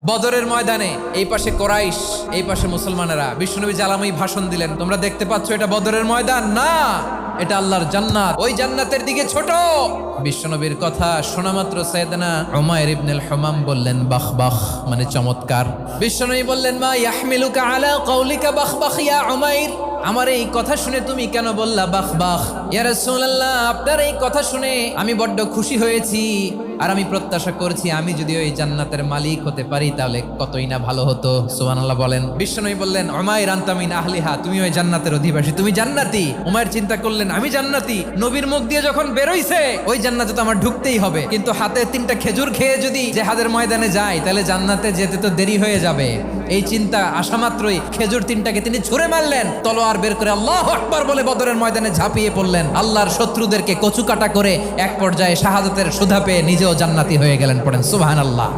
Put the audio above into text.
বদরের ময়দানে এই পাশে কোরাইশ, এই পাশে মুসলমানেরা। বিশ্বনবী জালাময়ী ভাষণ দিলেন, তোমরা দেখতে পাচ্ছ এটা বদরের ময়দান না, এটা আল্লাহর জান্নাত, ওই জান্নাতের দিকে ছোট। বিশ্বনবীর কথা শোনা মাত্র সাইয়েদনা উমাইর ইবনুল হুমাম বললেন বাখ বাখ, মানে চমৎকার। বিশ্বনবী বললেন মা ইয়াহমিলুকা আলা কওলিকা বাখ বাখ ইয়া উমাইর, আমার এই কথা শুনে তুমি কেন বললা বাখ বাখ? ইয়া রাসূলুল্লাহ, আপনার এই কথা শুনে আমি বড্ড খুশি হয়েছি, আর আমি প্রত্যাশা করছি আমি যদি ওই জান্নাতের মালিক হতে পারি তাহলে কতই না ভালো হতো। সুবহানাল্লাহ বলেন। বিশ্বনবী বললেন উমাইর আনতা মিন আহলিহা, তুমি ওই জান্নাতের অধিবাসী, তুমি জান্নাতি। উমাইর চিন্তা করলেন আমি জান্নাতি, নবীর মুখ দিয়ে যখন বেরোইছে ওই জান্নাতে তো আমার ঢুকতেই হবে, কিন্তু হাতে 3টা খেজুর খেয়ে যদি জেহাদের ময়দানে যাই তাহলে জান্নাতে যেতে তো দেরি হয়ে যাবে। এই চিন্তা আসা মাত্রই খেজুর 3টাকে তিনি ছুঁড়ে মারলেন, তলোয়ার বের করে আল্লাহু আকবার বলে বদরের ময়দানে ঝাঁপিয়ে পড়লেন। আল্লাহর শত্রুদেরকে কচুকাটা করে এক পর্যায়ে শাহাদাতের সুধা পেয়ে নিজেও জান্নাতি হয়ে গেলেন। পড়েন সুবহানাল্লাহ।